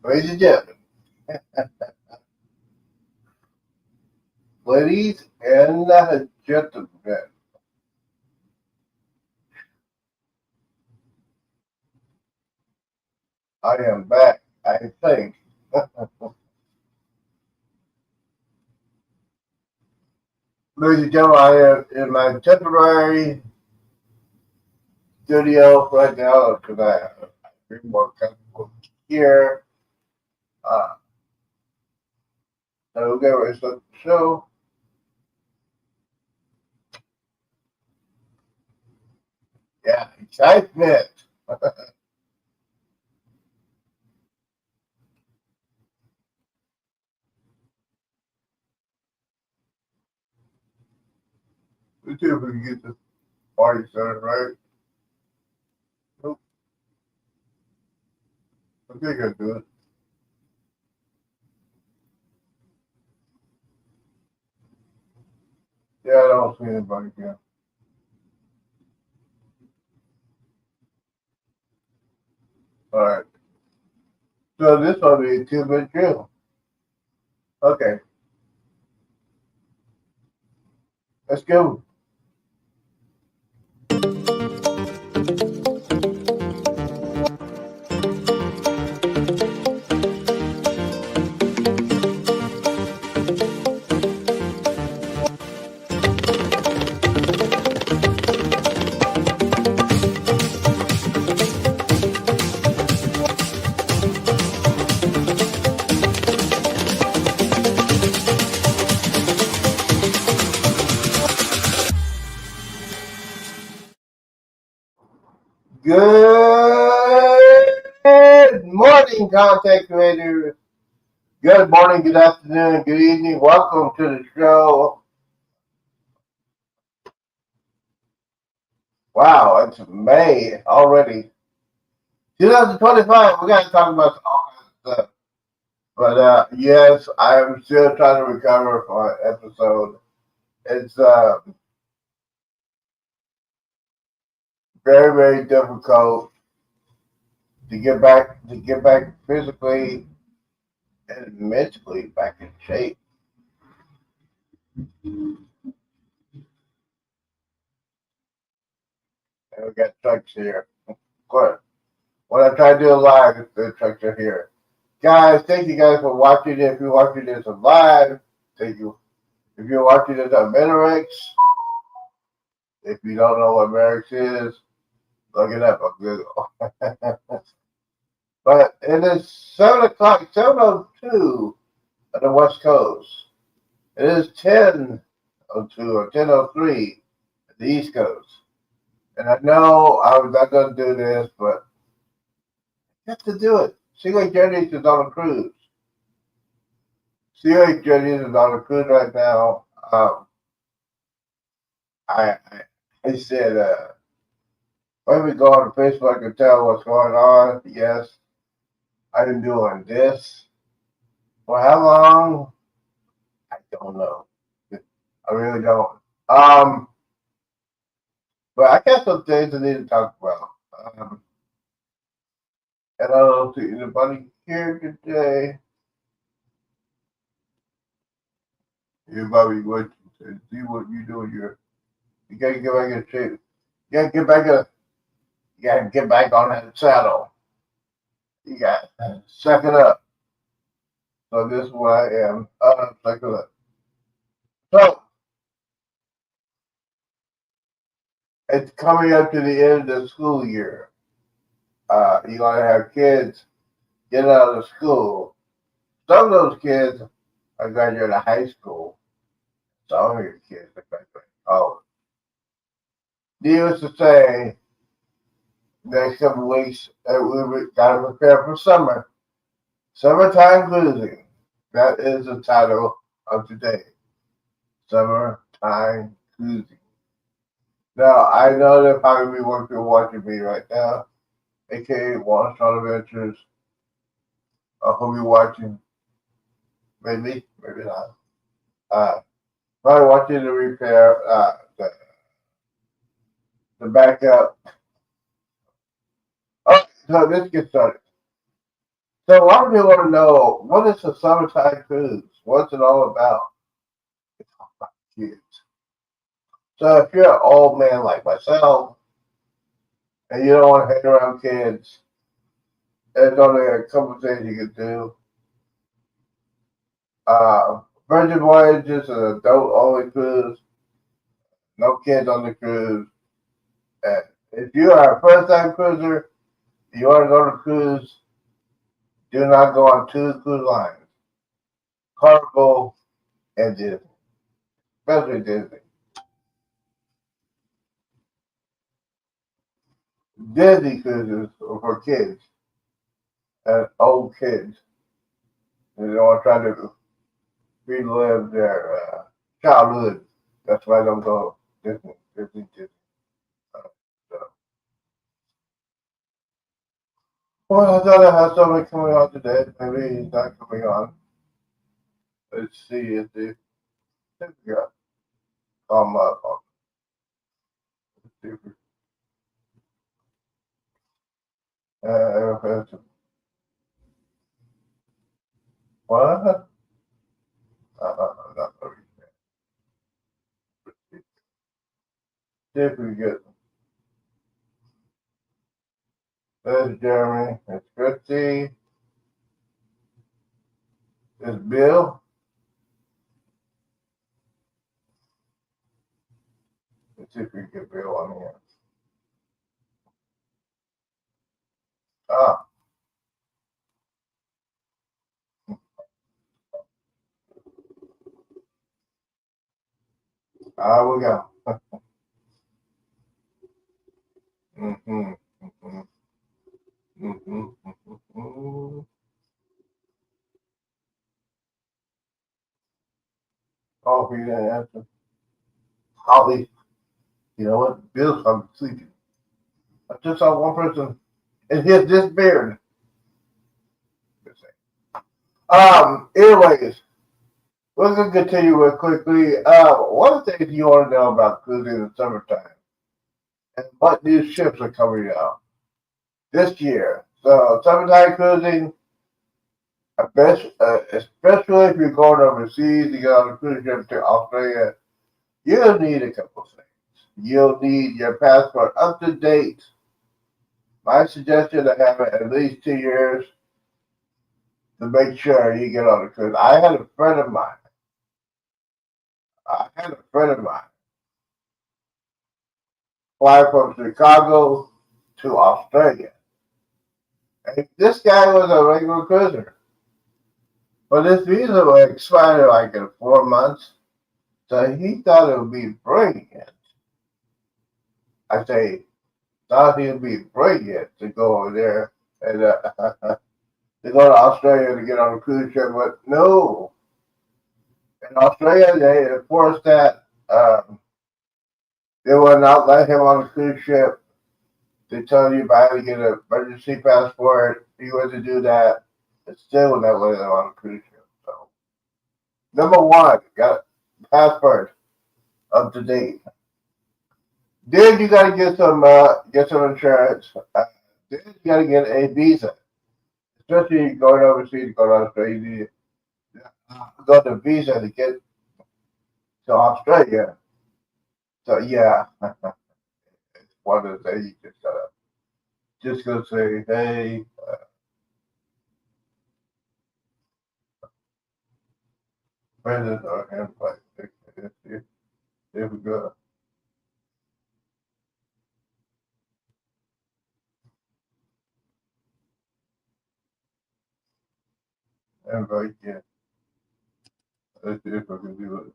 Ladies and gentlemen, ladies and gentlemen, I am back. I think, ladies and gentlemen, I am in my temporary studio right now because I have three more comfortable here. Uh, so we're going to start the show. Yeah, excitement. Let's see if we can get this party started right. Nope, I think I do it. Yeah, I don't see anybody here. All right. So this will be a 2-minute drill. Okay, let's go. Good morning, content creators. Good morning, good afternoon, good evening. Welcome to the show. Wow, it's May already. 2025, we got to talk about all kinds of stuff. But yes, I'm still trying to recover from an episode. It's very, very difficult to get back physically and mentally back in shape. And we got trucks here. Good. When I try to do a live, the trucks are here. Guys, thank you guys for watching. If you're watching this live, thank you. If you're watching this on Menorix, if you don't know what Menorix is, look it up on Google. But it is 7 o'clock, 7:02 on the West Coast. It is 10:02 or 10:03 at the East Coast. And I know I was not going to do this, but I have to do it. Seaway Journeys is on a cruise. Seaway Journeys is on a cruise right now. I, I, I said, when we go on Facebook and tell what's going on, yes, I've been doing this. For how long? I don't know. I really don't. Um, but I got some things I need to talk about. Um, and I don't see anybody here today. Everybody wait to see what you doing here. You gotta get back in shape. You gotta get back you gotta get back on that saddle. You gotta suck it up. So this is what I am. Suck it up. So it's coming up to the end of the school year. You're gonna have kids get out of school. Some of those kids are graduating high school. Some of your kids are graduating college. Needless to say, next couple of weeks we gotta prepare for summer. Summertime cruising. That is the title of today. Summertime cruising. Now I know that probably watching me right now, aka One Shot Adventures. I hope you're watching. Maybe, maybe not. Probably watching the repair, the backup. Oh, so let's get started. So why do you want to know what is the summertime cruise? What's it all about? It's all about kids. So if you're an old man like myself and you don't want to hang around kids, there's only a couple of things you can do. Virgin Voyage is an adult only cruise, no kids on the cruise. And if you are a first time cruiser, you want to go to cruise, do not go on two cruise lines, Carnival and Disney, especially Disney. Disney cruises are for kids and old kids. And they want to try to relive their childhood. That's why I don't go Disney. So. Well, I thought I had something coming on today. Maybe he's not coming on. Let's see if they got come up. Let's see if what? Not very good. See if we get. There's Jeremy. It's Christy. It's Bill. Let's see if we get Bill on here. Ah. We go. Mm-hmm. Mm-hmm. Mm-hmm. Mm-hmm. Oh, he didn't answer. Holly. You know what? Bill's probably sleeping. I just saw one person and he has this beard. Anyways, we're gonna continue real quickly. One of the things you want to know about cruising in the summertime and what new ships are coming out this year. So summertime cruising, especially if you're going overseas, you go on a cruise ship to Australia, you'll need a couple of things. You'll need your passport up to date. My suggestion to have it at least 2 years to make sure you get on the cruise. I had a friend of mine fly from Chicago to Australia. And this guy was a regular cruiser. But his visa would expire like in 4 months. So he thought it would be brilliant. I say, thought he would be brilliant to go over there and to go to Australia to get on a cruise ship. But no. In Australia, they enforced that they would not let him on the cruise ship. They tell you about how to get an emergency passport. He went to do that. It still would not let him on the cruise ship. So, number one, got a passport up to date. Then you got to get some insurance. Then you got to get a visa, especially going overseas, go to Australia. You got the visa to get to Australia. So yeah, it's one of the things you just go say, hey, Brendan or him, like, if we go, invite you. Let's see if I can do it.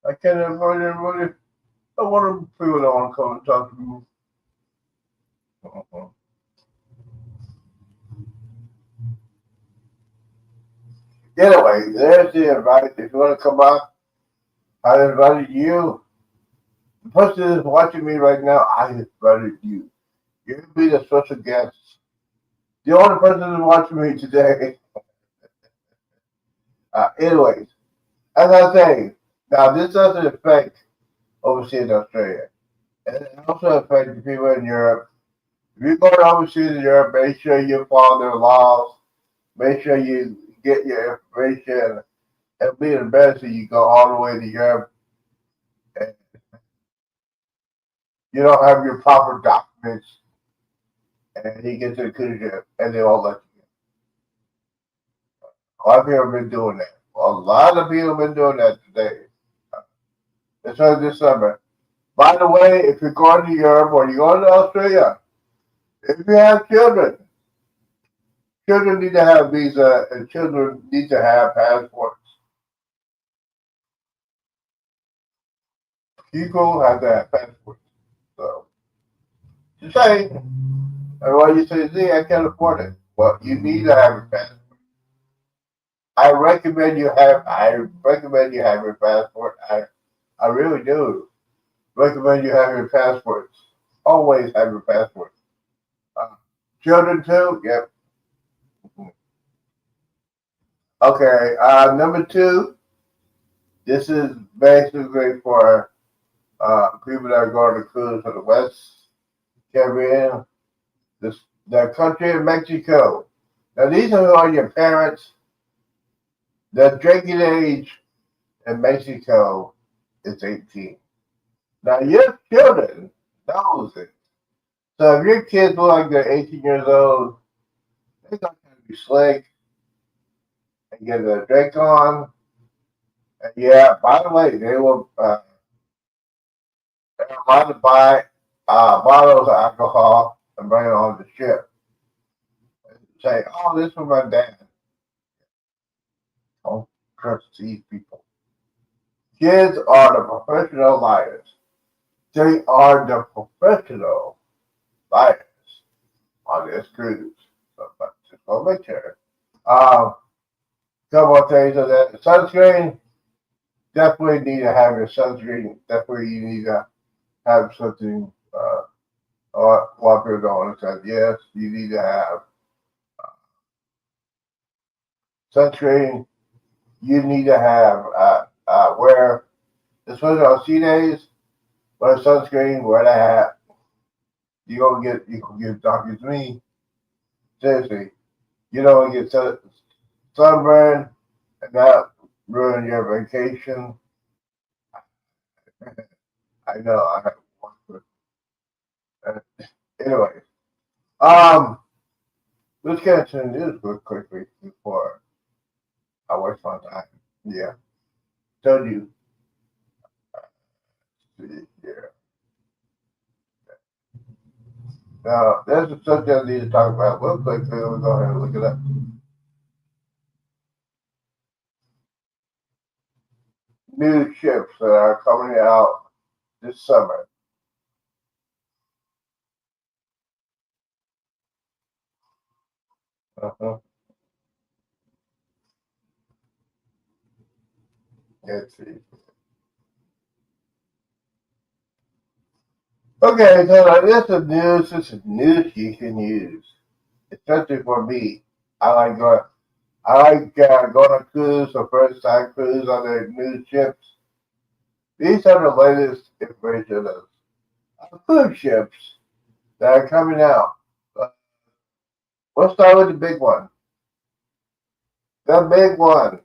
I can't invite everybody. I want people that want to come and talk to me. Uh-huh. Anyway, there's the invite. If you want to come up, I invited you. The person that's watching me right now, I invited you. You're going to be the special guest. The only person that's watching me today. Anyways, as I say, now this doesn't affect overseas in Australia. And it also affects the people in Europe. If you're going overseas in Europe, make sure you follow their laws. Make sure you get your information. It'll be the best if you go all the way to Europe and you don't have your proper documents and you get to the cruise ship and they won't let you. A lot of people have been doing that. A lot of people have been doing that today. It's on this summer. By the way, if you're going to Europe or you're going to Australia, if you have children, children need to have visa and children need to have passports. People have to have passports. So, just saying. And why you say, Z, I can't afford it. Well, you need to have a passport. I recommend you have your passport. I really do recommend you have your passports. Always have your passport. Uh, Children too? Yep. Okay. Number two, this is basically for people that are going to cruise to the West Caribbean, the country of Mexico. Now these are your parents. The drinking age in Mexico is 18. Now your children knows it. So if your kids look like they're 18 years old, they're not going to be slick and get their drink on. And yeah, by the way, they're allowed to buy bottles of alcohol and bring it on the ship. And say, oh, this is for my dad. Don't trust these people. Kids are the professional liars. They are the professional liars on this cruise. So just go make sure. Couple of things on that. Sunscreen, definitely need to have your sunscreen. Definitely you need to have something. While people don't understand, yes, you need to have sunscreen. You need to have wear, especially on sea days, wear sunscreen, wear the hat. You can get doctors me. Seriously, you don't get sunburn and that ruin your vacation. I know I have one for anyway. Um, let's get into the news real quickly before I waste my time. Yeah, told you. Yeah. Now, there's a subject I need to talk about real quick, so we'll go ahead and look it up. New ships that are coming out this summer. Uh-huh. Let's see. Okay, so this is news you can use, especially for me. I like going, going on cruise or first time cruise on the new ships. These are the latest information of cruise ships that are coming out. Uh, Let's start with the big one. The big one.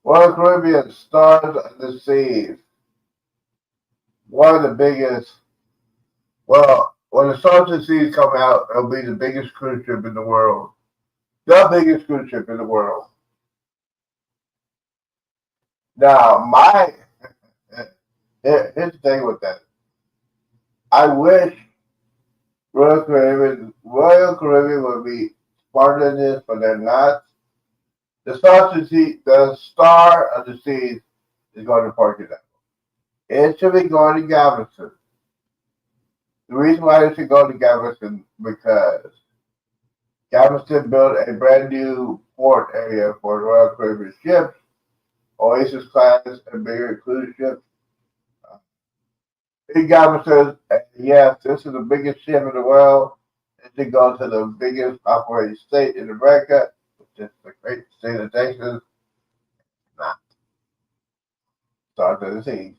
Royal Caribbean Stars of the Seas. One of the biggest. Well, when the Stars of the Seas come out, it'll be the biggest cruise ship in the world. The biggest cruise ship in the world. Now, here's the thing with that. I wish Royal Caribbean would be smarter than this, but they're not. The Star of the Seas is going to Portugal. It should be going to Galveston. The reason why it should go to Galveston because Galveston built a brand new port area for Royal Caribbean ships, Oasis class and bigger cruise ships. In Galveston, yes, this is the biggest ship in the world. It should go to the biggest operating state in America, which is the great state of Texas. Not start to the sea.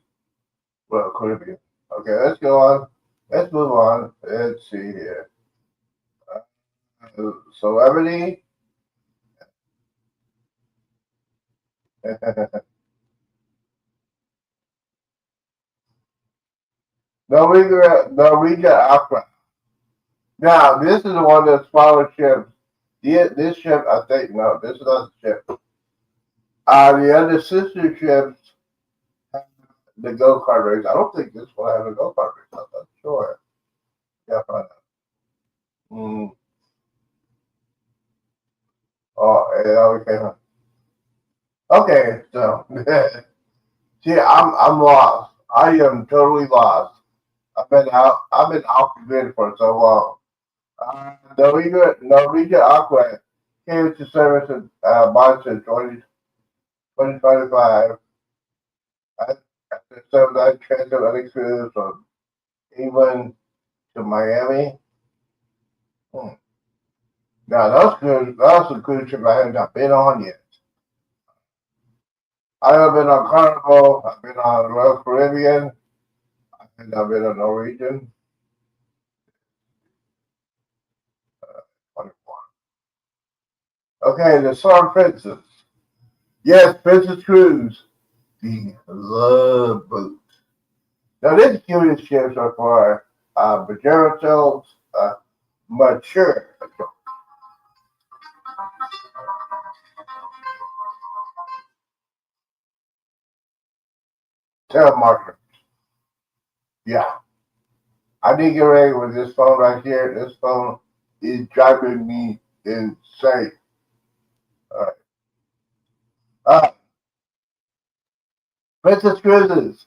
Well, Caribbean. Okay, let's go on. Let's move on. Let's see here. Celebrity. Norwegian Opera. Now, this is the one that's smaller ships. This ship, I think, no, this is not the ship. The other sister ships have the go kart race. I don't think this one has a go kart race. I'm not sure. Yeah, find out. Mm. Oh, yeah, okay. Okay, so see, I'm lost. I am totally lost. I've been off the grid for so long. Norwegian Aqua came to service in March of 2025. After some night transatlantic cruise from England to Miami. Hmm. Now that's a cruise ship I have not been on yet. I have been on Carnival, I've been on Royal Caribbean, and I've been on Norwegian. 24. Okay, the Song Princess. Yes, Princess Cruise. The Love Boat. Now, this curious ships are for majorities, mature telemarketers. Yeah, I need to get ready with this phone right here. This phone is driving me insane. All right. Uh, Princess Cruises.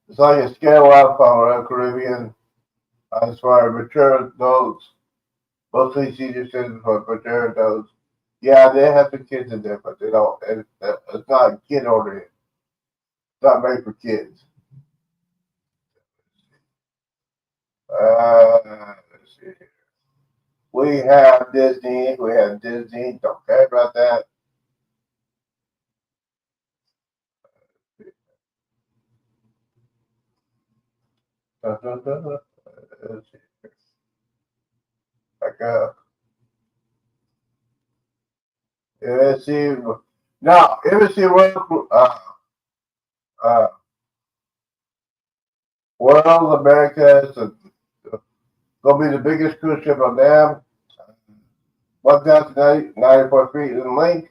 It's like a scale out phone around Caribbean. As far as mature adults, mostly senior citizens for mature adults. Yeah, they have the kids in there, but they don't. It's not kid oriented. It's not made for kids. Let's see. We have Disney. We have Disney. Don't care about that. Let's see. Like, let's see. Now, let's see uh, World America is going to be the biggest cruise ship on them. 1,094 feet in length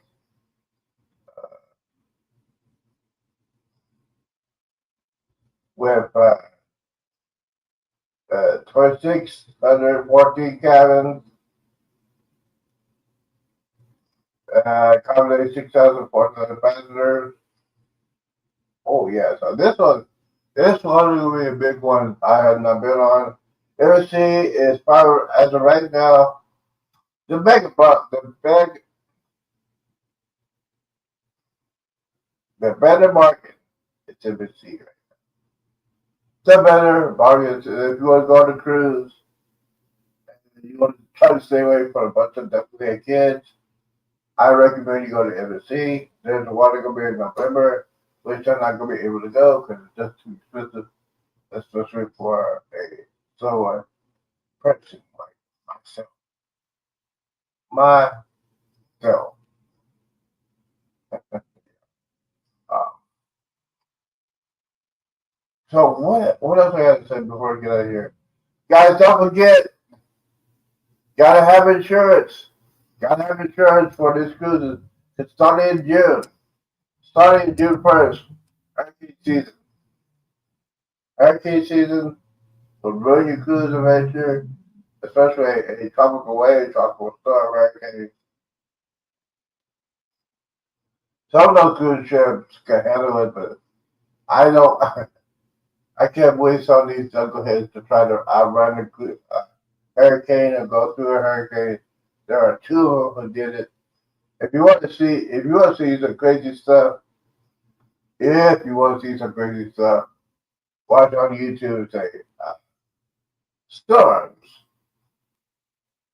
with 2,614 cabins, accommodating 6,400 passengers. Oh yeah, so this one will be a big one. I have not been on. MSC is probably as of right now the better market. It's MSC. The better market. If you want to go on a cruise, and you want to try to stay away from a bunch of definitely kids, I recommend you go to MSC. There's one going to be in November, which I'm not going to be able to go because it's just too expensive, especially for a someone person like myself. Myself. Uh, so what else I got to say before we get out of here? Guys, don't forget, gotta have insurance. Gotta have insurance for this cruise. It's starting in June. Starting June 1st. Hurricane season. Hurricane season will ruin your cruise adventure, especially a tropical wave, tropical storm, hurricane. Some of those cruise ships can handle it, but I don't. I can't believe some of these knuckleheads to try to outrun a hurricane or go through a hurricane. There are two of them who did it. If you want to see some crazy stuff, if you want to see some crazy stuff, watch on YouTube. Say storms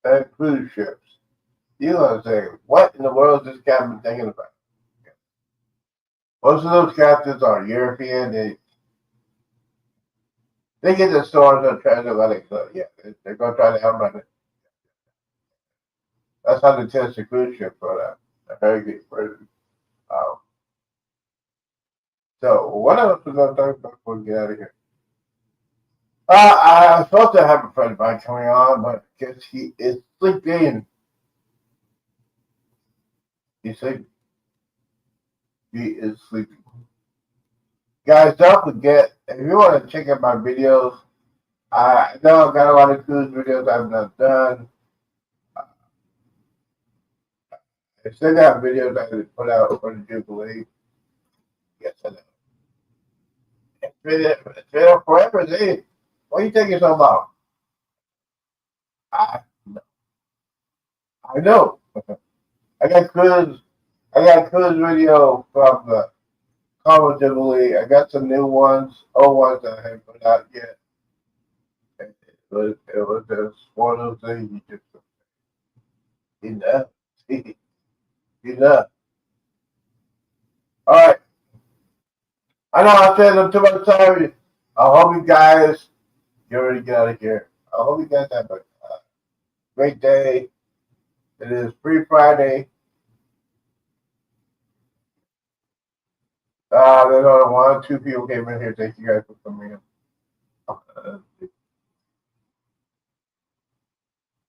and cruise ships. You want to say, what in the world is this captain thinking about? Most of those captains are European. They get the stores and try to let it go. Yeah, they're going to try to outrun it. That's how they test the cruise ship for that. A very good version. Um, so what else is going to talk about before we get out of here? I was supposed to have a friend of mine coming on, but I guess he is sleeping. He's sleeping. He is sleeping. Guys, don't forget, if you want to check out my videos, I know I've got a lot of cruise videos I've not done. I still got videos I could put out for the Jubilee. Yes, I know. It's been forever, see? Why are you taking so long? I, I know. I got cruise. I got cruise video from the Common Jubilee. I got some new ones, old ones that I haven't put out yet. It was just one of those things you just enough. Enough. All right. I know I said I'm too much time. I hope you guys get ready to get out of here. I hope you guys have a great day. It is Free Friday. There's only 1, 2 people came in here. Thank you guys for coming in. All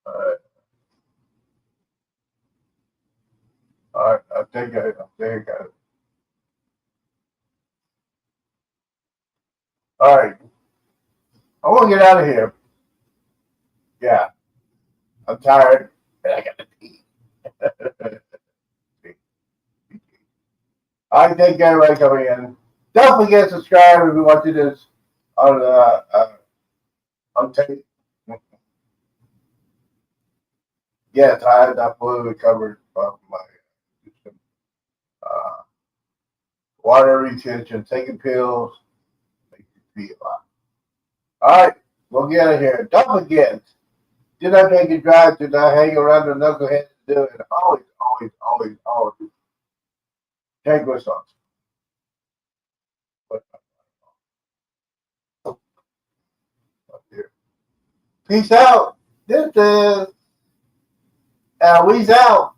right. All right. I'll take it. I'll take it. All right. I want to get out of here. Yeah. I'm tired. And I got to pee. I thank everybody coming in. Don't forget to subscribe if you want to do this on tape. Yes, I have that fully recovered from my uh, water retention, taking pills, makes you feel a lot. All right, we'll get out of here. Don't forget, do not take a drive, do not hang around the knuckleheads to do it. Always, always, always, always take responsibility. Peace out. This is Weeze out.